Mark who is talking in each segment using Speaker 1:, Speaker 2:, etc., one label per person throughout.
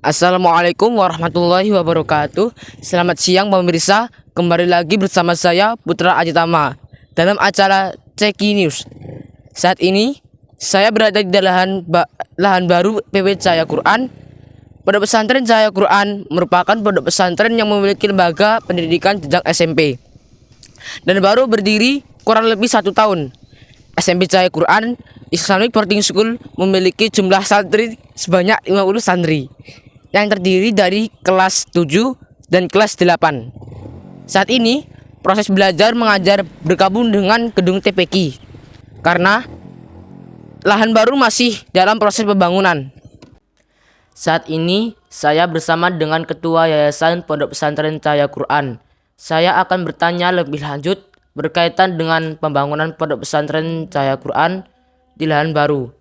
Speaker 1: Assalamualaikum warahmatullahi wabarakatuh. Selamat siang pemirsa, kembali lagi bersama saya Putra Ajitama dalam acara Ceki News. Saat ini saya berada di lahan baru PP Cahaya Quran. Pondok pesantren Cahaya Quran merupakan pondok pesantren yang memiliki lembaga pendidikan jenjang SMP dan baru berdiri kurang lebih 1 tahun. SMP Cahaya Quran Islamic Boarding School memiliki jumlah santri sebanyak 50 santri yang terdiri dari kelas 7 dan kelas 8. Saat ini proses belajar mengajar bergabung dengan gedung TPQ karena lahan baru masih dalam proses pembangunan. Saat ini saya bersama dengan Ketua Yayasan Pondok Pesantren Cahaya Quran. Saya akan bertanya lebih lanjut berkaitan dengan pembangunan Pondok Pesantren Cahaya Quran di lahan baru.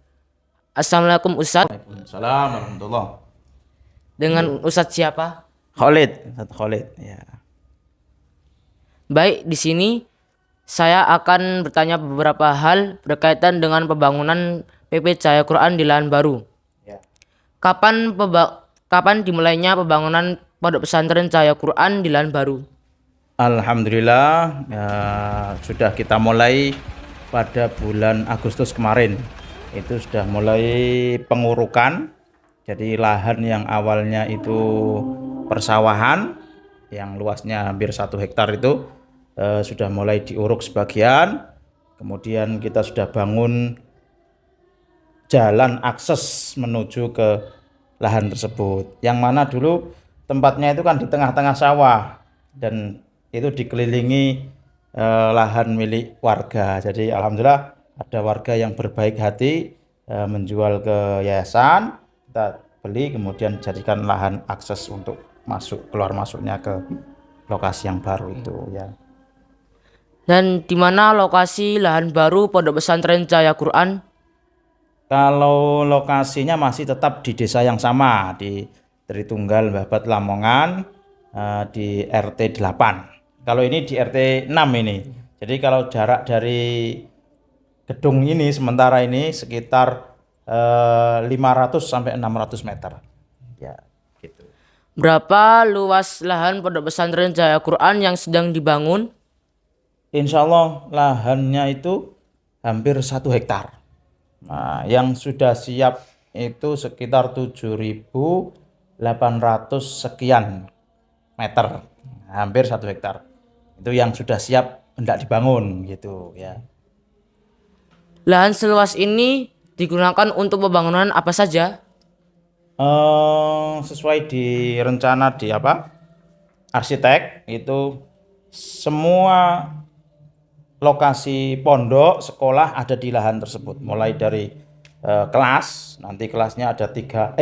Speaker 1: Assalamualaikum Ustadz.
Speaker 2: Waalaikumsalam warahmatullahi.
Speaker 1: Dengan Ustadz siapa?
Speaker 2: Khalid, Ustadz Khalid. Ya.
Speaker 1: Baik, di sini saya akan bertanya beberapa hal berkaitan dengan pembangunan PP Cahaya Quran di lahan baru.
Speaker 2: Ya.
Speaker 1: Kapan dimulainya pembangunan Pondok Pesantren Cahaya Quran di lahan baru?
Speaker 2: Alhamdulillah sudah kita mulai pada bulan Agustus kemarin. Itu sudah mulai pengurukan. Jadi lahan yang awalnya itu persawahan yang luasnya hampir 1 hektar itu sudah mulai diuruk sebagian. Kemudian kita sudah bangun jalan akses menuju ke lahan tersebut. Yang mana dulu tempatnya itu kan di tengah-tengah sawah dan itu dikelilingi lahan milik warga. Jadi alhamdulillah ada warga yang berbaik hati menjual ke yayasan. Kita beli kemudian jadikan lahan akses untuk keluar masuknya ke lokasi yang baru itu ya.
Speaker 1: Dan di mana lokasi lahan baru Pondok Pesantren Cahaya Quran?
Speaker 2: Kalau lokasinya masih tetap di desa yang sama, di Tritunggal Babat Lamongan, di RT 8. Kalau ini di RT 6 ini. Jadi kalau jarak dari gedung ini sementara ini sekitar 500 sampai 600 meter. Ya, gitu.
Speaker 1: Berapa luas lahan Pondok Pesantren Cahaya Quran yang sedang dibangun?
Speaker 2: Insya Allah lahannya itu hampir 1 hektar. Nah, yang sudah siap itu sekitar 7.800 sekian meter, hampir 1 hektar. Itu yang sudah siap hendak dibangun gitu ya.
Speaker 1: Lahan seluas ini digunakan untuk pembangunan apa saja?
Speaker 2: Sesuai di rencana di arsitek itu semua lokasi pondok sekolah ada di lahan tersebut, mulai dari kelas, nanti kelasnya ada 4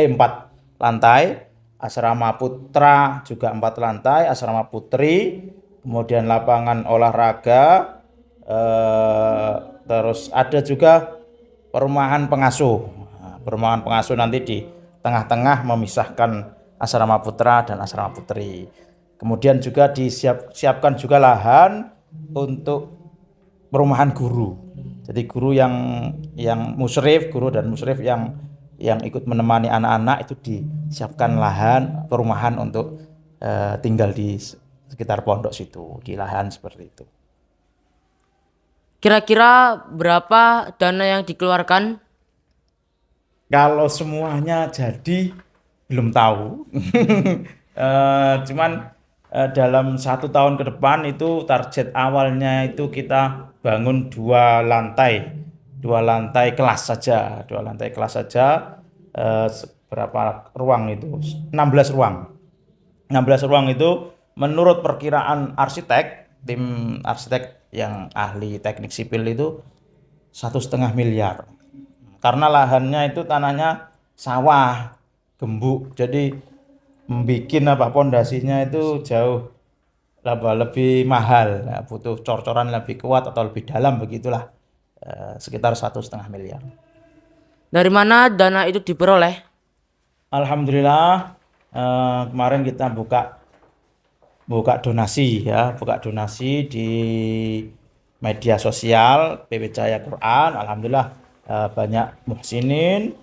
Speaker 2: lantai, asrama putra juga 4 lantai, asrama putri, kemudian lapangan olahraga, terus ada juga perumahan pengasuh. Perumahan pengasuh nanti di tengah-tengah memisahkan asrama putra dan asrama putri. Kemudian juga disiapkan juga lahan untuk perumahan guru. Jadi guru yang musyrif, guru dan musyrif yang ikut menemani anak-anak itu disiapkan lahan perumahan untuk tinggal di sekitar pondok situ, di lahan seperti itu.
Speaker 1: Kira-kira berapa dana yang dikeluarkan?
Speaker 2: Kalau semuanya jadi belum tahu. Cuman dalam 1 tahun ke depan itu target awalnya itu kita bangun 2 lantai kelas saja. 2 lantai kelas saja. Berapa ruang itu? 16 ruang. 16 ruang itu menurut perkiraan arsitek, tim arsitek yang ahli teknik sipil itu 1,5 miliar. Karena lahannya itu tanahnya sawah, gembuk. Jadi membuat pondasinya itu jauh lebih mahal. Butuh cor-coran lebih kuat atau lebih dalam begitulah. Sekitar 1,5 miliar.
Speaker 1: Dari mana dana itu diperoleh?
Speaker 2: Alhamdulillah kemarin kita buka donasi ya, buka donasi di media sosial PP Cahaya Quran. Alhamdulillah banyak muhsinin,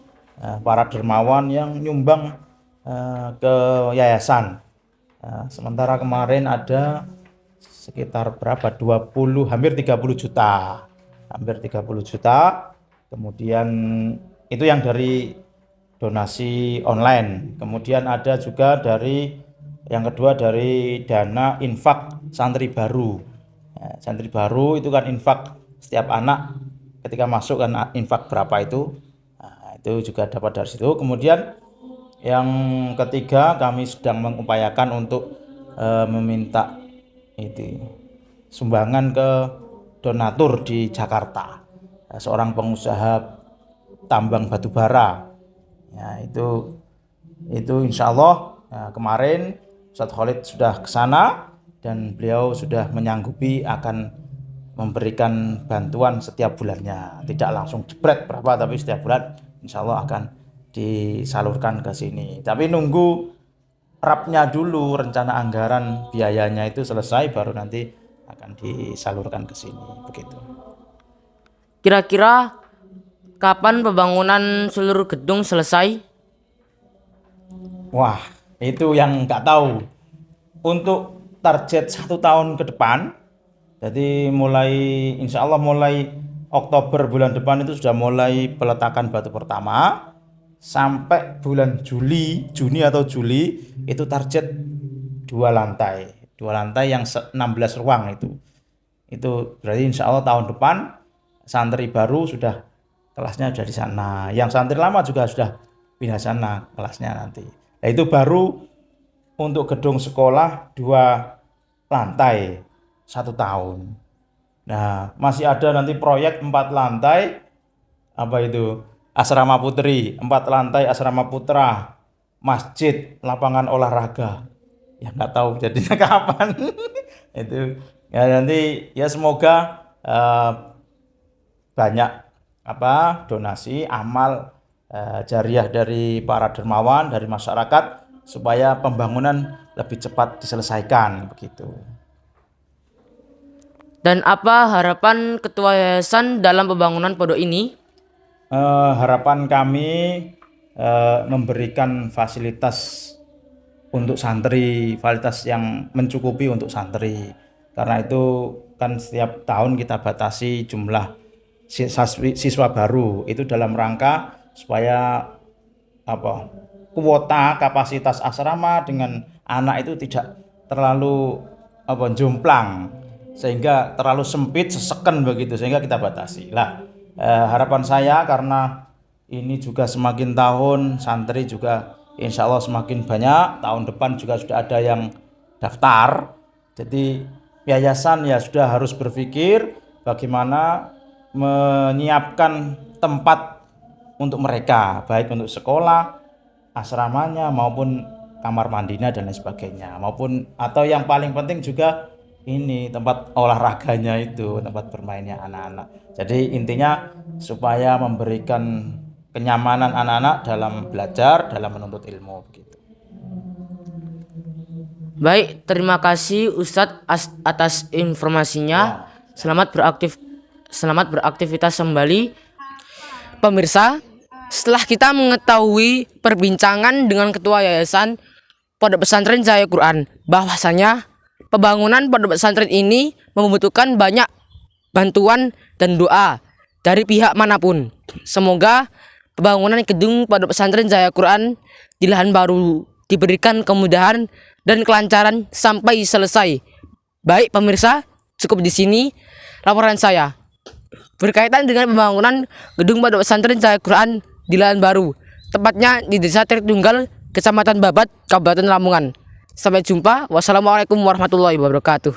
Speaker 2: para dermawan yang nyumbang ke yayasan. Sementara kemarin ada sekitar berapa? 20, hampir 30 juta. Hampir 30 juta. Kemudian itu yang dari donasi online. Kemudian ada juga dari yang kedua dari dana infak santri baru. Santri baru itu kan infak setiap anak ketika masuk kan infak berapa itu. Nah, itu juga dapat dari situ. Kemudian yang ketiga kami sedang mengupayakan untuk meminta itu sumbangan ke donatur di Jakarta, seorang pengusaha tambang batu bara. Ya, itu insya Allah kemarin Ustadz Khalid sudah ke sana dan beliau sudah menyanggupi akan memberikan bantuan setiap bulannya, tidak langsung jebret berapa, tapi setiap bulan insya Allah akan disalurkan ke sini. Tapi nunggu rapnya dulu, rencana anggaran biayanya itu selesai baru nanti akan disalurkan ke sini, begitu.
Speaker 1: Kira-kira kapan pembangunan seluruh gedung selesai?
Speaker 2: Wah, itu yang nggak tahu. Untuk target 1 tahun ke depan, jadi insya Allah mulai Oktober bulan depan itu sudah mulai peletakan batu pertama. Sampai bulan Juni atau Juli itu target 2 lantai yang 16 ruang itu berarti insya Allah tahun depan santri baru sudah kelasnya sudah di sana, yang santri lama juga sudah pindah sana kelasnya nanti. Nah, itu baru untuk gedung sekolah 2 lantai 1 tahun. Nah, masih ada nanti proyek 4 lantai apa itu asrama putri, 4 lantai asrama putra, masjid, lapangan olahraga. Ya nggak tahu jadinya kapan. Itu ya nanti ya semoga banyak donasi amal jariah dari para dermawan, dari masyarakat supaya pembangunan lebih cepat diselesaikan begitu.
Speaker 1: Dan apa harapan ketua yayasan dalam pembangunan pondok ini?
Speaker 2: Harapan kami memberikan fasilitas untuk santri, fasilitas yang mencukupi untuk santri. Karena itu kan setiap tahun kita batasi jumlah siswa baru itu dalam rangka supaya kuota kapasitas asrama dengan anak itu tidak terlalu jomplang sehingga terlalu sempit, seseken begitu, sehingga kita batasi. Harapan saya karena ini juga semakin tahun santri juga insya Allah semakin banyak, tahun depan juga sudah ada yang daftar. Jadi yayasan ya sudah harus berpikir bagaimana menyiapkan tempat untuk mereka, baik untuk sekolah, asramanya maupun kamar mandinya dan lain sebagainya, atau yang paling penting juga ini tempat olahraganya itu, tempat bermainnya anak-anak. Jadi intinya supaya memberikan kenyamanan anak-anak dalam belajar, dalam menuntut ilmu begitu.
Speaker 1: Baik, terima kasih Ustadz atas informasinya. Selamat beraktivitas kembali. Pemirsa, setelah kita mengetahui perbincangan dengan ketua yayasan Pondok Pesantren Cahaya Quran, bahwasanya pembangunan pondok pesantren ini membutuhkan banyak bantuan dan doa dari pihak manapun. Semoga pembangunan gedung pondok pesantren Cahaya Quran di lahan baru diberikan kemudahan dan kelancaran sampai selesai. Baik pemirsa, cukup di sini laporan saya berkaitan dengan pembangunan gedung pondok pesantren Cahaya Quran di lahan baru, tepatnya di Desa Tritunggal, Kecamatan Babat, Kabupaten Lamongan. Sampai jumpa. Wassalamualaikum warahmatullahi wabarakatuh.